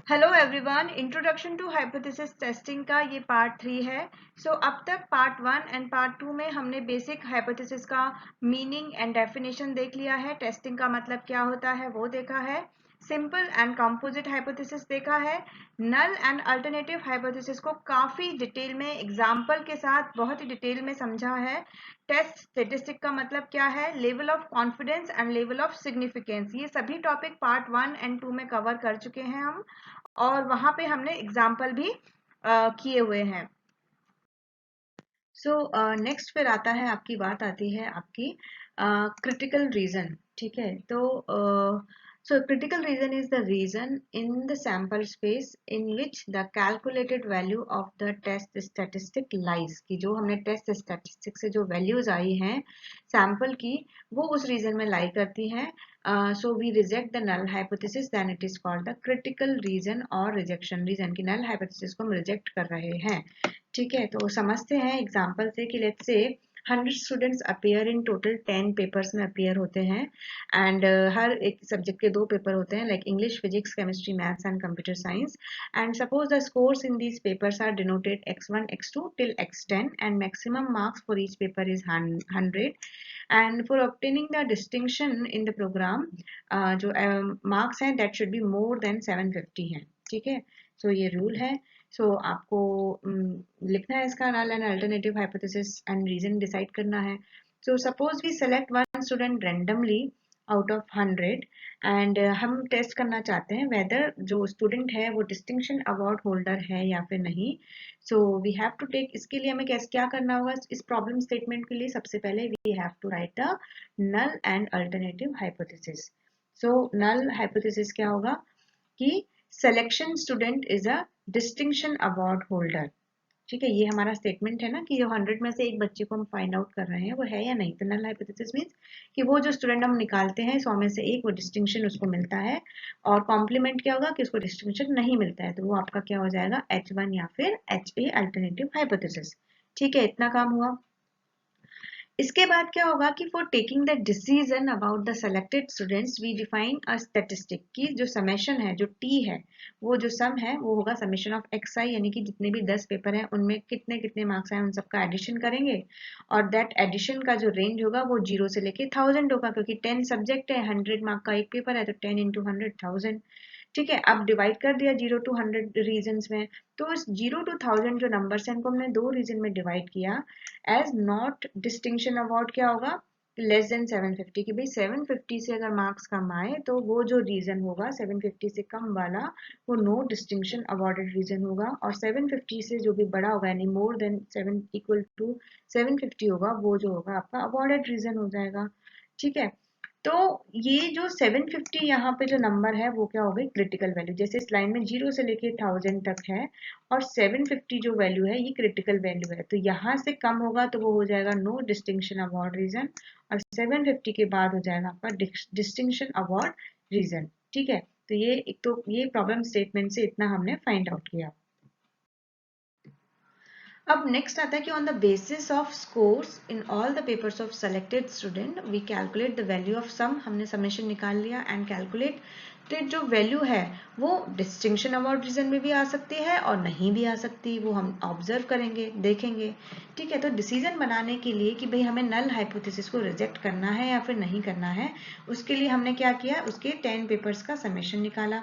Hello everyone, introduction to hypothesis testing का ये part 3 है। अब तक पार्ट 1 एंड पार्ट 2 में हमने बेसिक हाइपोथेसिस का मीनिंग एंड डेफिनेशन देख लिया है। टेस्टिंग का मतलब क्या होता है वो देखा है। सिंपल एंड कंपोजिट हाइपोथेसिस देखा है। नल एंड अल्टरनेटिव हाइपोथेसिस को काफी डिटेल में एग्जाम्पल के साथ बहुत ही डिटेल में समझा है। टेस्ट स्टेटिस्टिक का मतलब क्या है, level of confidence and level of significance, ये सभी टॉपिक पार्ट 1 एंड 2 में कवर कर चुके हैं हम, और वहां पे हमने एग्जाम्पल भी किए हुए हैं। नेक्स्ट फिर आता है, आपकी बात आती है आपकी क्रिटिकल रीजन। ठीक है, critical reason is the reason in the sample space in which the calculated value of the test statistic lies, कि जो हमने टेस्ट स्टैटिस्टिक से जो वैल्यूज आई हैं सैंपल की, वो उस रीजन में लाई करती हैं। So we reject the null hypothesis, then it is called the critical reason or rejection reason, कि null hypothesis को हम रिजेक्ट कर रहे हैं। ठीक है, तो समझते हैं एग्जाम्पल से कि let's say 100 students appear in total 10 papers में अपियर होते हैं एंड हर एक सब्जेक्ट के 2 पेपर होते हैं, like English, physics, chemistry, maths and computer science. And suppose the scores in these papers are denoted x1 x2 till x10 and maximum marks for each paper is 100 and for obtaining the distinction in the program जो marks हैं that should be more than 750 हैं। ठीक है, सो ये rule है। आपको लिखना है इसका null and alternative hypothesis and region decide करना है। Suppose we select one student randomly out of 100 and हम टेस्ट करना चाहते हैं वेदर जो स्टूडेंट है वो डिस्टिंक्शन अवार्ड होल्डर है या फिर नहीं। वी हैव टू टेक, इसके लिए हमें क्या करना होगा इस प्रॉब्लम स्टेटमेंट के लिए, सबसे पहले we have to write the null and alternative hypothesis. Null hypothesis क्या होगा कि selection student is a distinction award holder. ठीक है, ये हमारा स्टेटमेंट है ना कि जो 100 में से एक बच्चे को हम फाइंड आउट कर रहे हैं वो है या नहीं। तो नल हाइपोथेसिस मींस कि वो जो स्टूडेंट हम निकालते हैं 100 में से एक, वो डिस्टिंक्शन उसको मिलता है, और कॉम्प्लीमेंट क्या होगा कि उसको डिस्टिंक्शन नहीं मिलता है, तो वो आपका क्या हो जाएगा, H1 या फिर HA अल्टरनेटिव हाइपोथेसिस। ठीक है, इतना काम हुआ। इसके बाद क्या होगा कि for taking the decision about the selected students we define a statistic, की जो समेशन है, जो टी है, वो जो सम है वो होगा समेशन ऑफ एक्स आई, यानी कि जितने भी 10 पेपर हैं उनमें कितने कितने मार्क्स आए उन सबका एडिशन करेंगे, और दैट एडिशन का जो रेंज होगा वो 0 से लेके 1000 होगा, क्योंकि 10 सब्जेक्ट है, 100 मार्क का एक पेपर है, तो 10 इंटू 100 1000। ठीक है, अब डिवाइड कर दिया 0 to 100 रीजन्स में, तो इस 0 to 1000 जो नंबर्स हैं इनको हमने 2 रीजन में डिवाइड किया। एज नॉट डिस्टिंक्शन अवार्ड क्या होगा, लेस देन 750, कि भाई 750 से अगर मार्क्स कम आए तो वो जो रीजन होगा 750 से कम वाला वो नो डिस्टिंक्शन अवॉर्डेड रीजन होगा, और 750 से जो भी बड़ा होगा यानी मोर देन 7 इक्वल टू 750 होगा, वो जो होगा आपका अवॉर्डेड रीजन हो जाएगा। ठीक है, तो ये जो 750 यहाँ पे जो नंबर है वो क्या हो गई, क्रिटिकल वैल्यू। जैसे इस लाइन में 0 से लेके 1000 तक है और 750 जो वैल्यू है ये क्रिटिकल वैल्यू है, तो यहाँ से कम होगा तो वो हो जाएगा नो डिस्टिंक्शन अवार्ड रीजन, और 750 के बाद हो जाएगा आपका डिस्टिंक्शन अवार्ड रीजन। ठीक है, तो ये प्रॉब्लम स्टेटमेंट से इतना हमने फाइंड आउट किया। अब नेक्स्ट आता है कि on the basis of scores in all the papers of selected student we calculate the value of sum, हमने समेशन निकाल लिया एंड कैलकुलेट जो वैल्यू है वो डिस्टिंक्शन अवार्ड रीजन में भी आ सकती है और नहीं भी आ सकती, वो हम ऑब्जर्व करेंगे, देखेंगे। ठीक है, तो डिसीजन बनाने के लिए कि भाई हमें नल हाइपोथेसिस को रिजेक्ट करना है या फिर नहीं करना है, उसके लिए हमने क्या किया, उसके 10 पेपर्स का समेशन निकाला।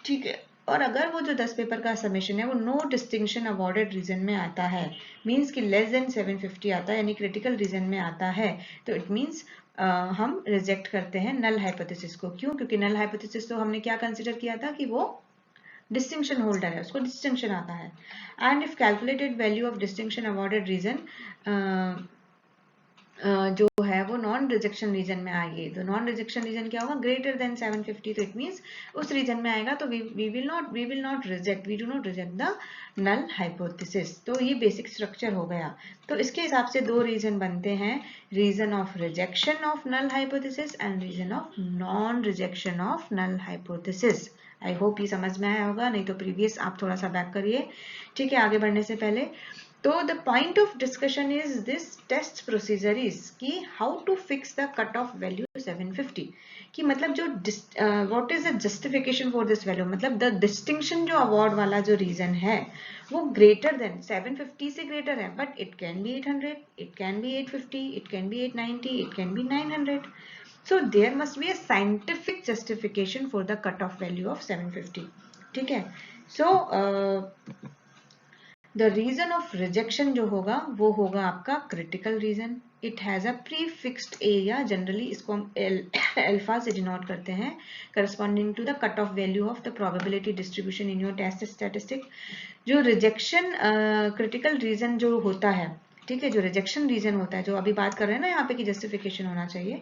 ठीक है, और अगर वो जो 10 पेपर का समेशन है वो नो डिस्टिंक्शन अवॉर्डेड रीजन में आता है, मींस कि लेस देन 750 आता है, यानी क्रिटिकल रीजन में आता है, तो इट मींस हम रिजेक्ट करते हैं नल हाइपोथेसिस को। क्यों? क्योंकि नल हाइपोथेसिस तो हमने क्या कंसिडर किया था कि वो डिस्टिंक्शन होल्डर है, उसको डिस्टिंक्शन आता है। And if calculated value of distinction awarded region जो है वो नॉन रिजेक्शन रीजन में आएगी, तो नॉन रिजेक्शन रीजन क्या होगा, ग्रेटर देन 750, तो इट मींस उस रीजन में आएगा, तो we will not reject, we do not reject the null hypothesis. तो ये बेसिक स्ट्रक्चर हो गया। तो इसके हिसाब से 2 रीजन बनते हैं, region of rejection of null hypothesis and region of non rejection of null hypothesis. I hope ये समझ में आया होगा, नहीं तो प्रीवियस आप थोड़ा सा बैक करिए। ठीक है, आगे बढ़ने से पहले तो the point of discussion is this test procedure is कि how to fix the cut off value 750, कि मतलब जो what is the justification for this value, मतलब द डिस्टिंक्शन जो अवार्ड वाला जो रीजन है वो ग्रेटर देन 750 से ग्रेटर है, but it can be 800, it can be 850, it can be 890, it can be 900. So there must be a scientific justification for the cutoff value of 750. ठीक है. So the reason of rejection जो होगा वो होगा आपका critical reason. It has a prefixed area. Generally इसको हम alpha से डिनोट करते हैं, corresponding to the cutoff value of the probability distribution in your test statistic. जो rejection critical reason जो होता है, ठीक है, जो रिजेक्शन रीजन होता है, जो अभी बात कर रहे हैं ना यहाँ पे कि जस्टिफिकेशन होना चाहिए,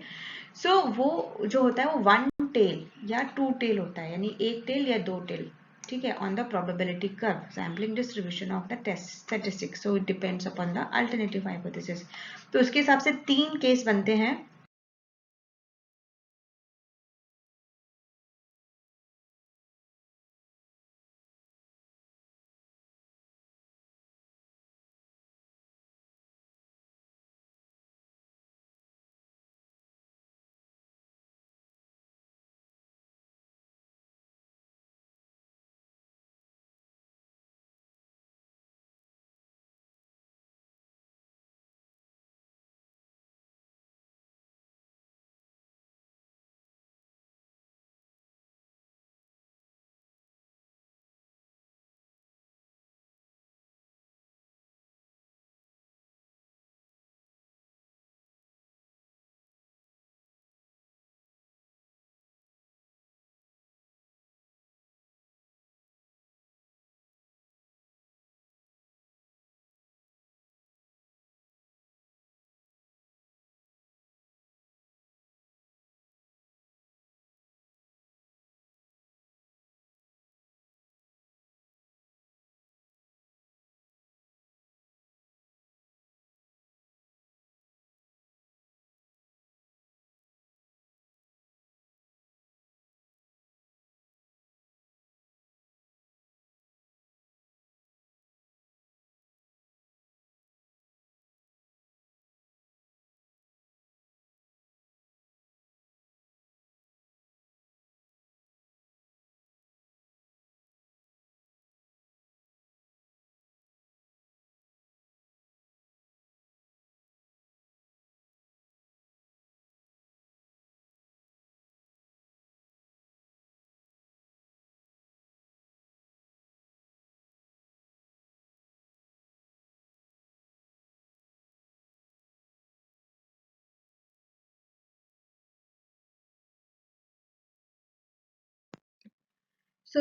सो वो जो होता है वो वन टेल या टू टेल होता है, यानी एक टेल या दो टेल, ठीक है, on the probability curve sampling distribution of the test statistics. So it depends upon the alternative hypothesis. तो उसके हिसाब से तीन केस बनते हैं.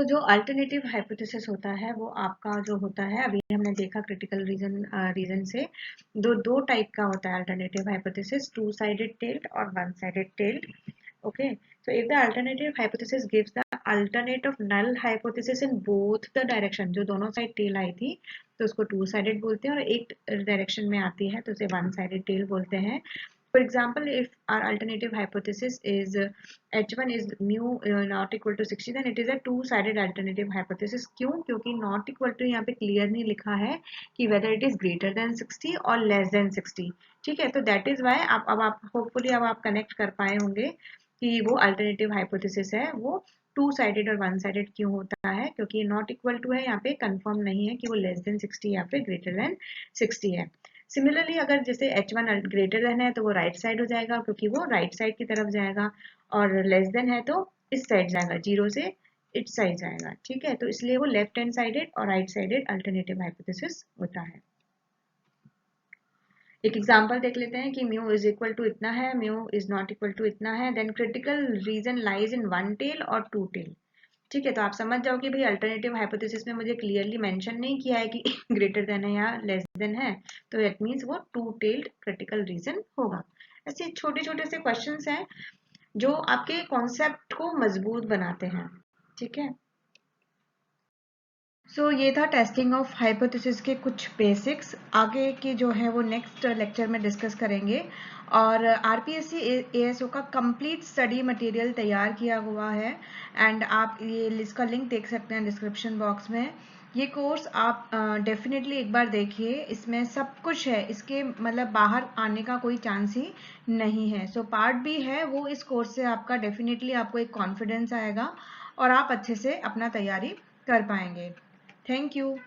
जो अल्टरनेटिव हाइपोथेसिस होता है वो आपका जो होता है, अभी हमने देखा क्रिटिकल रीजन से दो टाइप का होता है alternative hypothesis, two sided tailed और one sided tailed. Okay, so if the alternative hypothesis gives the alternate of null hypothesis in both the direction, जो दोनों साइड टेल आई थी तो उसको टू साइडेड बोलते हैं, और एक डायरेक्शन में आती है तो उसे वन साइडेड टेल बोलते हैं. For example, if our alternative hypothesis is h1 is mu not equal to 60, then it is a two-sided alternative hypothesis. क्यों? क्योंकि not equal to यहाँ पे clear नहीं लिखा है कि whether it is greater than 60 or less than 60. ठीक है, तो that is why अब आप hopefully अब आप connect कर पाए होंगे कि वो अल्टरनेटिव हाइपोथेसिस है वो टू साइडेड और वन साइडेड क्यों होता है, क्योंकि नॉट इक्वल टू है, यहाँ पे कंफर्म नहीं है कि वो लेस देन 60 या फिर ग्रेटर देन 60 है. सिमिलरली अगर जैसे h1 ग्रेटर देन है तो वो राइट साइड हो जाएगा क्योंकि वो राइट साइड की तरफ जाएगा, और लेस देन है तो इस साइड जाएगा, जीरो से इस साइड जाएगा. ठीक है, तो इसलिए वो लेफ्ट हैंड साइडेड और राइट साइडेड अल्टरनेटिव हाइपोथेसिस होता है. एक एग्जांपल देख लेते हैं कि म्यू इज इक्वल टू इतना है, mu is not equal to इतना है, then critical region lies in one tail और टू टेल. ठीक है, तो आप समझ जाओ कि भाई अल्टरनेटिव हाइपोथेसिस में मुझे क्लियरली मेंशन नहीं किया है कि ग्रेटर देन है या लेस देन है, तो दैट मींस वो टू टेल्ड क्रिटिकल रीजन होगा. ऐसे छोटे छोटे से क्वेश्चंस हैं जो आपके कॉन्सेप्ट को मजबूत बनाते हैं. ठीक है, ये था टेस्टिंग ऑफ हाइपोथेसिस के कुछ बेसिक्स. आगे के जो है वो नेक्स्ट लेक्चर में डिस्कस करेंगे. और आरपीएससी एएसओ का कंप्लीट स्टडी मटेरियल तैयार किया हुआ है, एंड आप ये इसका लिंक देख सकते हैं डिस्क्रिप्शन बॉक्स में. ये कोर्स आप डेफिनेटली एक बार देखिए, इसमें सब कुछ है, इसके मतलब बाहर आने का कोई चांस ही नहीं है। सो पार्ट भी है वो, इस कोर्स से आपका डेफिनेटली आपको एक कॉन्फिडेंस आएगा और आप अच्छे से अपना तैयारी कर पाएंगे। Thank you.